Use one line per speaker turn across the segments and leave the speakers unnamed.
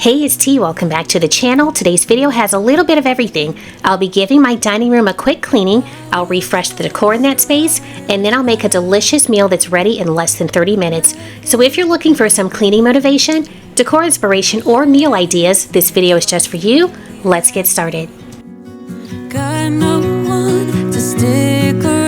Hey, it's T. Welcome back to the channel. Today's video has a little bit of everything. I'll be giving my dining room a quick cleaning, I'll refresh the decor in that space, and then I'll make a delicious meal that's ready in less than 30 minutes. So if you're looking for some cleaning motivation, decor inspiration, or meal ideas, this video is just for you. Let's get started.
Got no one to stick around.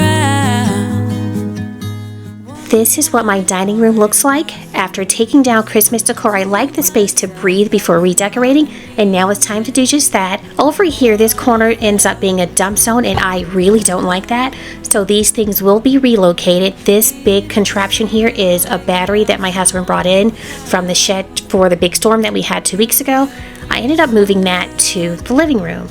This is what my dining room looks like. After taking down Christmas decor, I like the space to breathe before redecorating, and now it's time to do just that. Over here, this corner ends up being a dump zone, and I really don't like that, so these things will be relocated. This big contraption here is a battery that my husband brought in from the shed for the big storm that we had 2 weeks ago. I ended up moving that to the living room.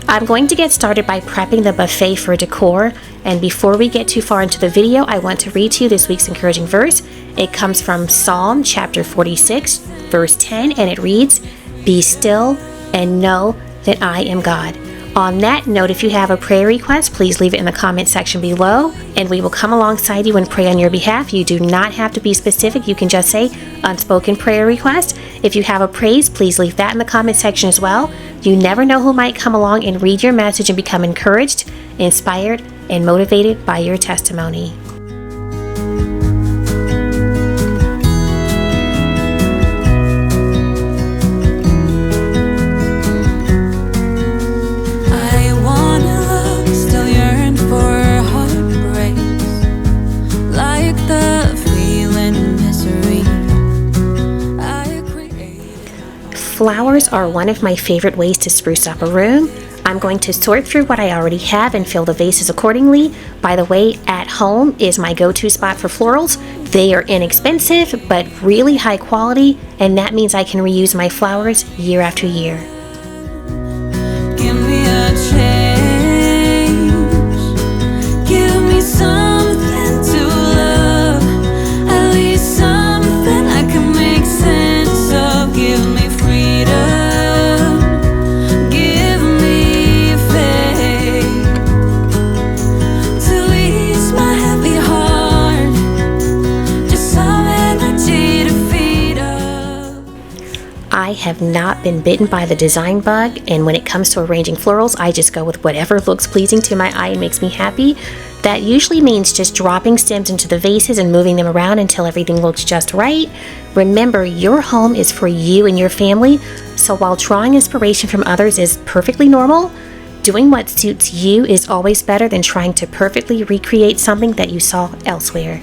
I'm going to get started by prepping the buffet for decor, and before we get too far into the video, I want to read to you this week's encouraging verse. It comes from Psalm chapter 46, verse 10, and it reads, "Be still and know that I am God." On that note, if you have a prayer request, please leave it in the comment section below, and we will come alongside you and pray on your behalf. You do not have to be specific. You can just say unspoken prayer request. If you have a praise, please leave that in the comment section as well. You never know who might come along and read your message and become encouraged, inspired, and motivated by your testimony. Flowers are one of my favorite ways to spruce up a room. I'm going to sort through what I already have and fill the vases accordingly. By the way, At Home is my go-to spot for florals. They are inexpensive, but really high quality, and that means I can reuse my flowers year after year.
Give me a change. Give me something to love. At least something I can make sense of. Give me
I have not been bitten by the design bug, and when it comes to arranging florals, I just go with whatever looks pleasing to my eye and makes me happy. That usually means just dropping stems into the vases and moving them around until everything looks just right. Remember, your home is for you and your family, so while drawing inspiration from others is perfectly normal, doing what suits you is always better than trying to perfectly recreate something that you saw elsewhere.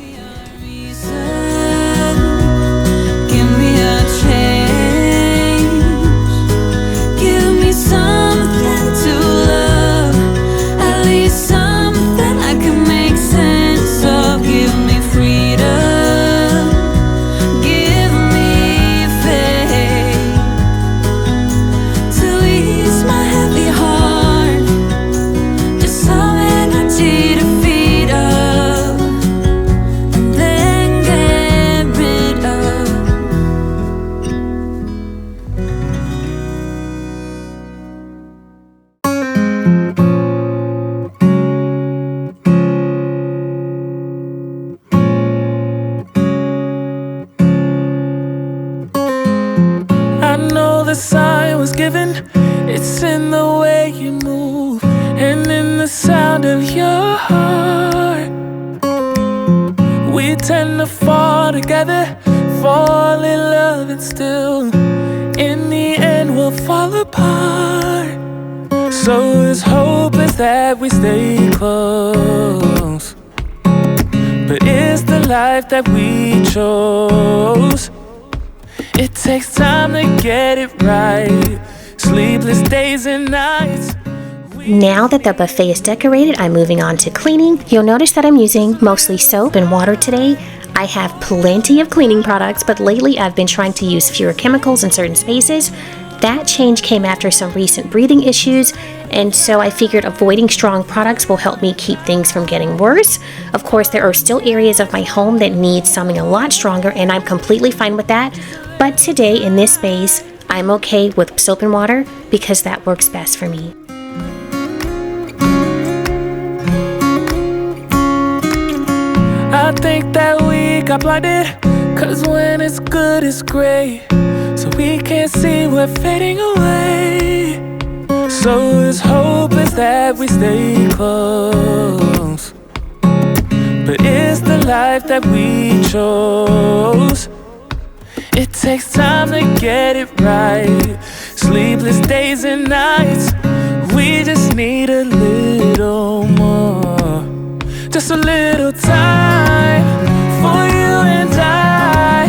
The sign was given, it's in the way you move and in the sound of your heart. We tend to fall together, fall in love, and still in the end we'll fall apart. So as hope is that we stay close, but it's the life that we chose. It takes time to get it right, sleepless days and nights.
Now that the buffet is decorated, I'm moving on to cleaning. You'll notice that I'm using mostly soap and water today. I have plenty of cleaning products, but lately I've been trying to use fewer chemicals in certain spaces. That change came after some recent breathing issues, and so I figured avoiding strong products will help me keep things from getting worse. Of course, there are still areas of my home that need something a lot stronger, and I'm completely fine with that. But today, in this space, I'm okay with soap and water because that works best for me.
I think that we got blinded, 'cause when it's good, it's great. So we can't see we're fading away. So his hope is that we stay close. But it's the life that we chose. It takes time to get it right. Sleepless days and nights. We just need a little more. Just a little time for you and I.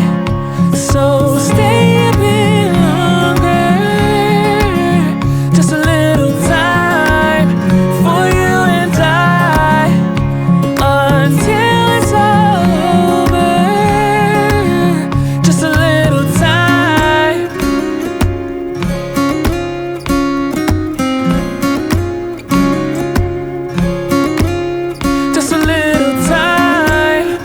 So stay a bit longer. Just a little time for you and I, until it's all over. Just a little time. Just a little time.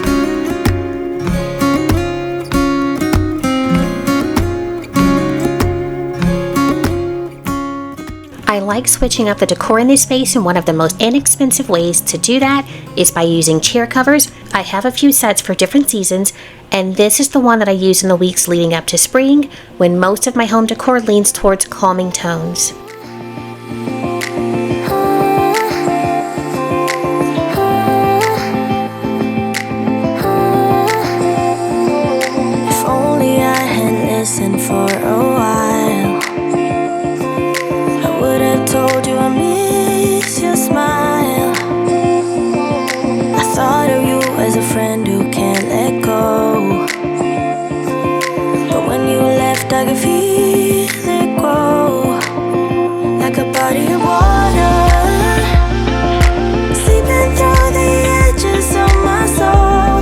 I like switching up the decor in this space, and one of the most inexpensive ways to do that is by using chair covers. I have a few sets for different seasons, and this is the one that I use in the weeks leading up to spring, when most of my home decor leans towards calming tones.
If only I had listened for a while, I would have told you I miss your smile. I thought of you as a friend who can't let go, but when you left I could feel it grow, like a body of water, seeping through the edges of my soul,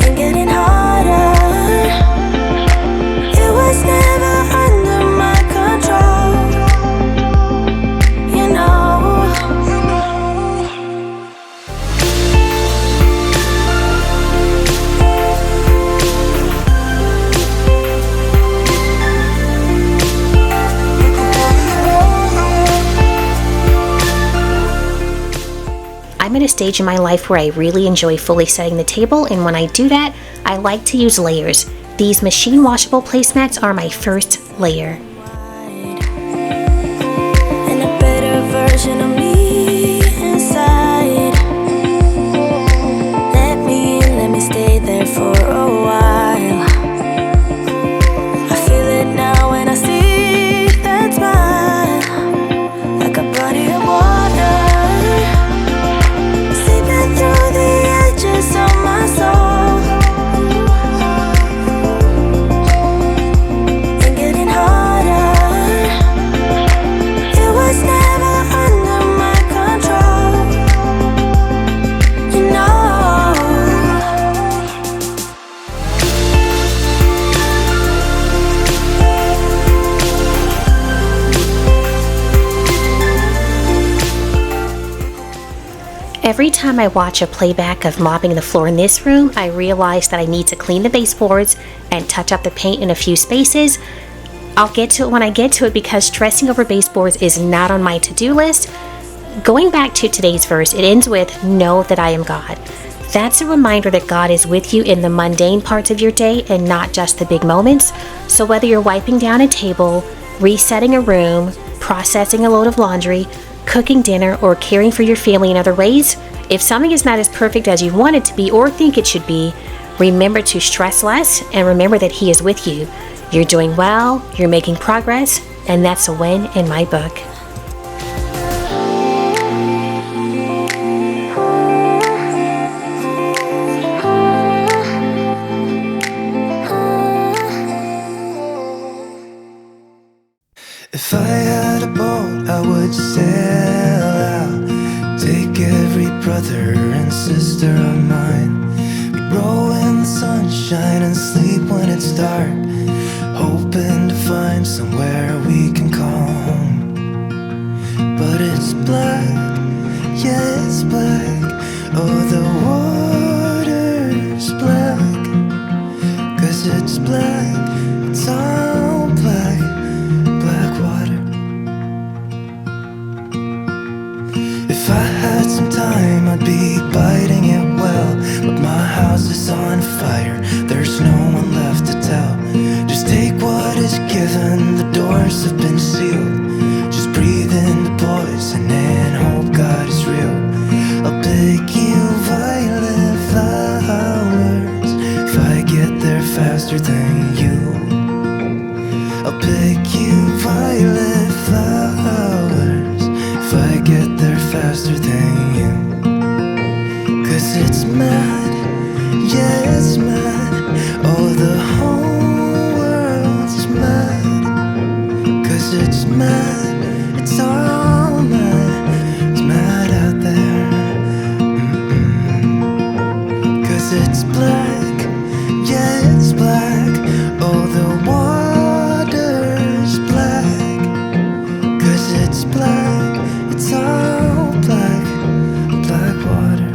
and getting harder. It was never under my control, you know.
I'm at a stage in my life where I really enjoy fully setting the table, and when I do that, I like to use layers. These machine washable placemats are my first layer.
And a better version of me inside. Let me in, let me stay there for a while. I feel it now when I see that smile, like a body of water, seeping through the edges of my soul, and getting harder. It was never under my control, you know.
Every time I watch a playback of mopping the floor in this room, I realize that I need to clean the baseboards and touch up the paint in a few spaces. I'll get to it when I get to it, because stressing over baseboards is not on my to-do list. Going back to today's verse, it ends with, "Know that I am God." That's a reminder that God is with you in the mundane parts of your day and not just the big moments. So whether you're wiping down a table, resetting a room, processing a load of laundry, cooking dinner, or caring for your family in other ways, if something is not as perfect as you want it to be or think it should be, remember to stress less and remember that He is with you. You're doing well, you're making progress, and that's a win in my book.
If I had a boat, I would sail out, take every brother and sister of mine. We'd row in the sunshine and sleep when it's dark, hoping to find somewhere we can call home. But it's black, yeah, it's black. Oh, the water's black, 'cause it's black, it's all black, black water. If I had some time, I'd be biting it well, but my house is on fire. There if I get there faster than you. 'Cause it's mad, yeah, it's mad. Oh, the whole world's mad. 'Cause it's mad, it's all mad. It's mad out there. 'Cause it's black, yeah, it's black. Oh, the water's black. 'Cause it's black, it's all black, black water.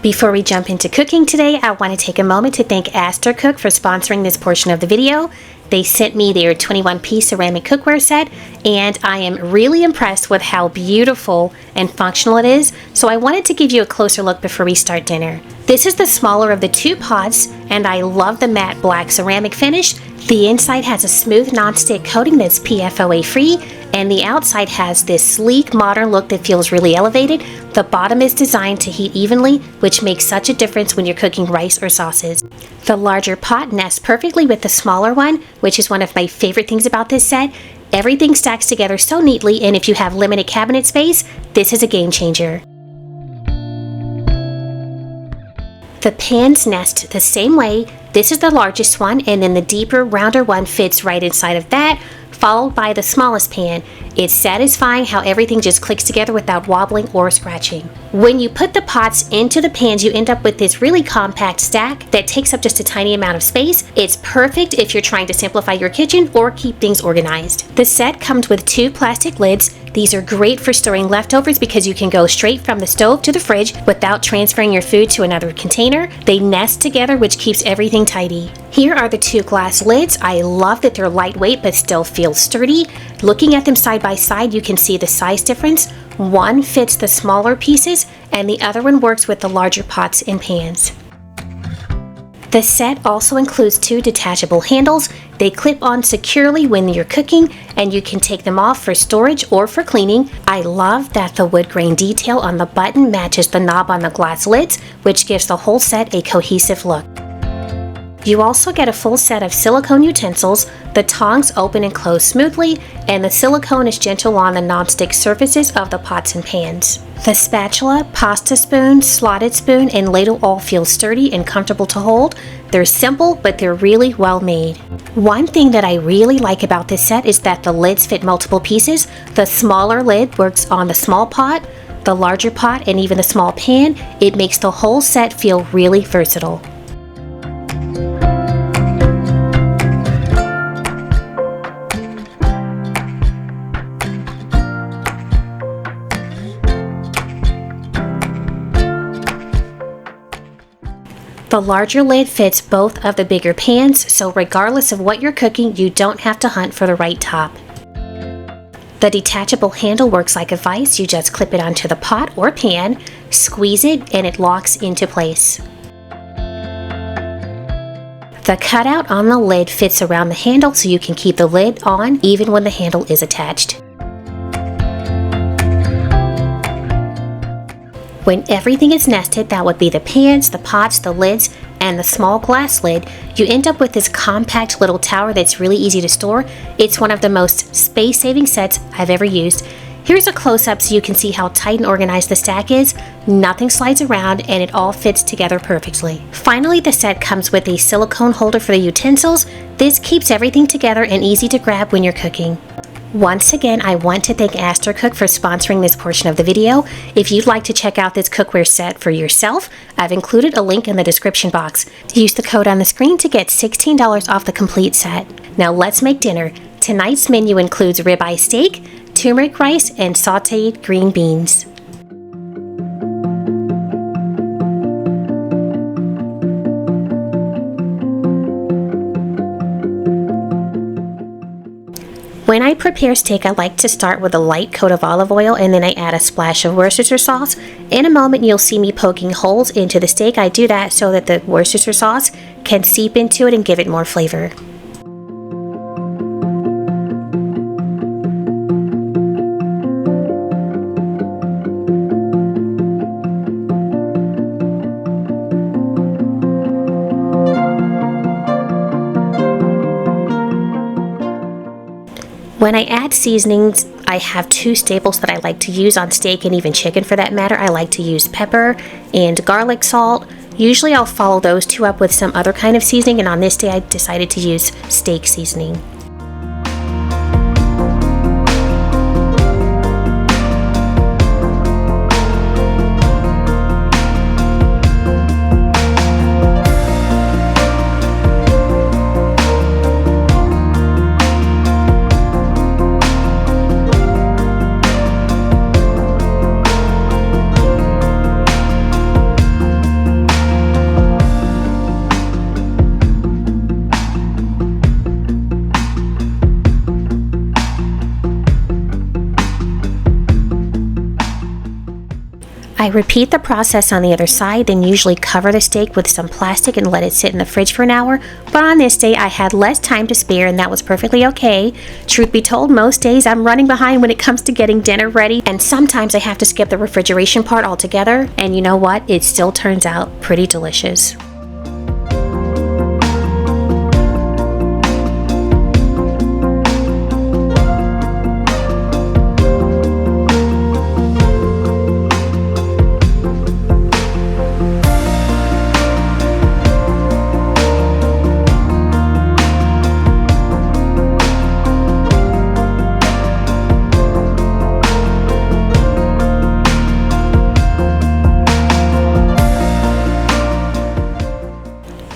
Before we jump into cooking today, I want to take a moment to thank Astercook for sponsoring this portion of the video. They sent me their 21-piece ceramic cookware set, and I am really impressed with how beautiful and functional it is, so I wanted to give you a closer look before we start dinner. This is the smaller of the two pots, and I love the matte black ceramic finish. The inside has a smooth non-stick coating that's PFOA free, and the outside has this sleek modern look that feels really elevated. The bottom is designed to heat evenly, which makes such a difference when you're cooking rice or sauces. The larger pot nests perfectly with the smaller one, which is one of my favorite things about this set. Everything stacks together so neatly, and if you have limited cabinet space, this is a game changer. The pans nest the same way. This is the largest one, and then the deeper, rounder one fits right inside of that, followed by the smallest pan. It's satisfying how everything just clicks together without wobbling or scratching. When you put the pots into the pans, you end up with this really compact stack that takes up just a tiny amount of space. It's perfect if you're trying to simplify your kitchen or keep things organized. The set comes with 2 plastic lids. These are great for storing leftovers because you can go straight from the stove to the fridge without transferring your food to another container. They nest together, which keeps everything tidy. Here are the 2 glass lids. I love that they're lightweight but still feel sturdy. Looking at them side by side, you can see the size difference. One fits the smaller pieces and the other one works with the larger pots and pans. The set also includes 2 detachable handles. They clip on securely when you're cooking, and you can take them off for storage or for cleaning. I love that the wood grain detail on the button matches the knob on the glass lids, which gives the whole set a cohesive look. You also get a full set of silicone utensils. The tongs open and close smoothly, and the silicone is gentle on the non-stick surfaces of the pots and pans. The spatula, pasta spoon, slotted spoon, and ladle all feel sturdy and comfortable to hold. They're simple, but they're really well made. One thing that I really like about this set is that the lids fit multiple pieces. The smaller lid works on the small pot, the larger pot, and even the small pan. It makes the whole set feel really versatile. The larger lid fits both of the bigger pans, so regardless of what you're cooking, you don't have to hunt for the right top. The detachable handle works like a vise. You just clip it onto the pot or pan, squeeze it, and it locks into place. The cutout on the lid fits around the handle so you can keep the lid on even when the handle is attached. When everything is nested, that would be the pans, the pots, the lids, and the small glass lid, you end up with this compact little tower that's really easy to store. It's one of the most space-saving sets I've ever used. Here's a close-up so you can see how tight and organized the stack is. Nothing slides around and it all fits together perfectly. Finally, the set comes with a silicone holder for the utensils. This keeps everything together and easy to grab when you're cooking. Once again, I want to thank Astercook for sponsoring this portion of the video. If you'd like to check out this cookware set for yourself, I've included a link in the description box. Use the code on the screen to get $16 off the complete set. Now let's make dinner. Tonight's menu includes ribeye steak, turmeric rice, and sauteed green beans. When I prepare steak, I like to start with a light coat of olive oil and then I add a splash of Worcestershire sauce. In a moment, you'll see me poking holes into the steak. I do that so that the Worcestershire sauce can seep into it and give it more flavor. When I add seasonings, I have two staples that I like to use on steak and even chicken for that matter. I like to use pepper and garlic salt. Usually I'll follow those two up with some other kind of seasoning, and on this day I decided to use steak seasoning. I repeat the process on the other side, then usually cover the steak with some plastic and let it sit in the fridge for an hour. But on this day, I had less time to spare, and that was perfectly okay. Truth be told, most days I'm running behind when it comes to getting dinner ready, and sometimes I have to skip the refrigeration part altogether. And you know what? It still turns out pretty delicious.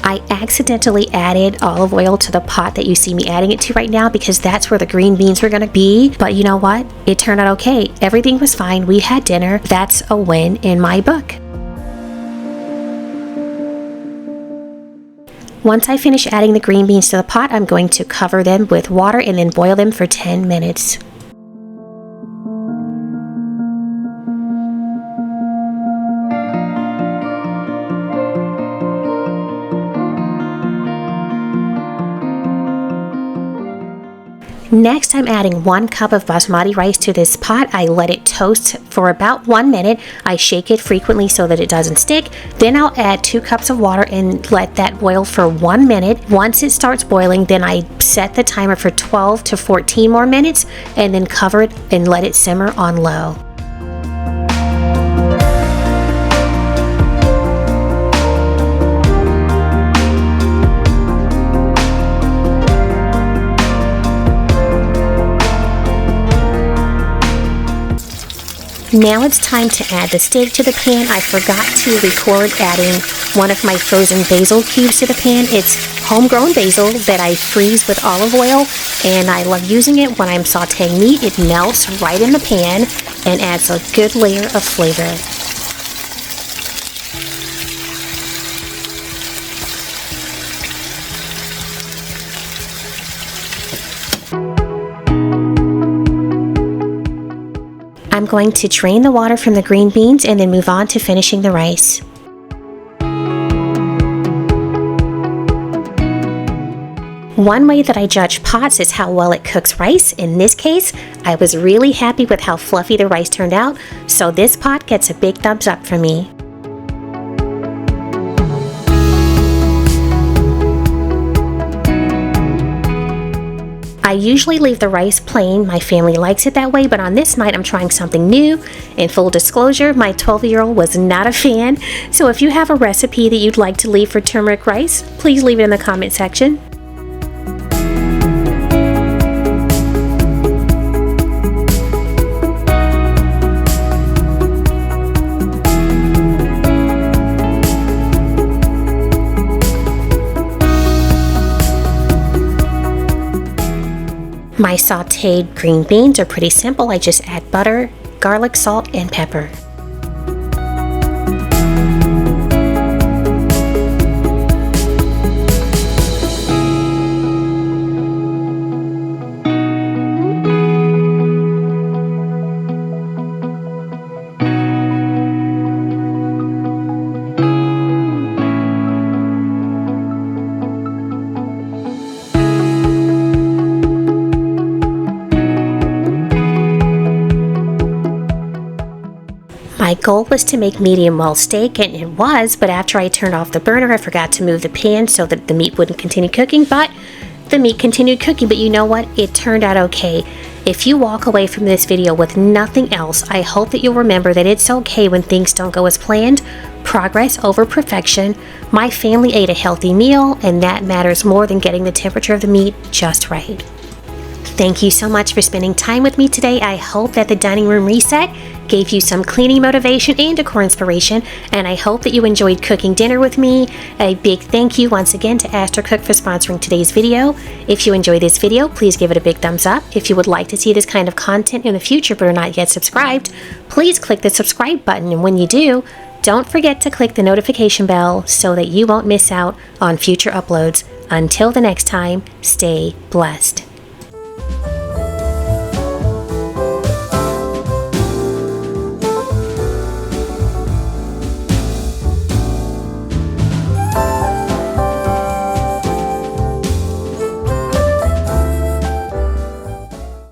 I accidentally added olive oil to the pot that you see me adding it to right now because that's where the green beans were going to be. But you know what? It turned out okay. Everything was fine. We had dinner. That's a win in my book. Once I finish adding the green beans to the pot, I'm going to cover them with water and then boil them for 10 minutes. Next, I'm adding 1 cup of basmati rice to this pot. I let it toast for about 1 minute. I shake it frequently so that it doesn't stick. Then I'll add 2 cups of water and let that boil for 1 minute. Once it starts boiling, then I set the timer for 12 to 14 more minutes and then cover it and let it simmer on low. Now it's time to add the steak to the pan. I forgot to record adding one of my frozen basil cubes to the pan. It's homegrown basil that I freeze with olive oil, and I love using it when I'm sauteing meat. It melts right in the pan and adds a good layer of flavor. I'm going to drain the water from the green beans and then move on to finishing the rice. One way that I judge pots is how well it cooks rice. In this case, I was really happy with how fluffy the rice turned out, so this pot gets a big thumbs up from me. I usually leave the rice plain. My family likes it that way, but on this night I'm trying something new. In full disclosure, my 12-year-old was not a fan, so if you have a recipe that you'd like to leave for turmeric rice, please leave it in the comment section. My sauteed green beans are pretty simple. I just add butter, garlic, salt, and pepper. My goal was to make medium well steak, and it was, but after I turned off the burner, I forgot to move the pan so that the meat wouldn't continue cooking, but the meat continued cooking. But you know what? It turned out okay. If you walk away from this video with nothing else, I hope that you'll remember that it's okay when things don't go as planned. Progress over perfection. My family ate a healthy meal, and that matters more than getting the temperature of the meat just right. Thank you so much for spending time with me today. I hope that the dining room reset gave you some cleaning motivation and decor inspiration, and I hope that you enjoyed cooking dinner with me. A big thank you once again to Astercook for sponsoring today's video. If you enjoyed this video, please give it a big thumbs up. If you would like to see this kind of content in the future but are not yet subscribed, please click the subscribe button, and when you do, don't forget to click the notification bell so that you won't miss out on future uploads. Until the next time, stay blessed.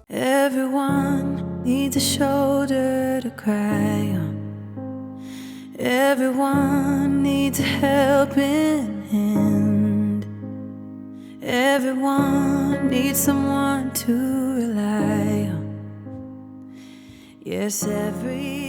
Everyone needs a shoulder to cry on. Everyone needs a helping hand. Everyone needs someone to rely on. Yes, every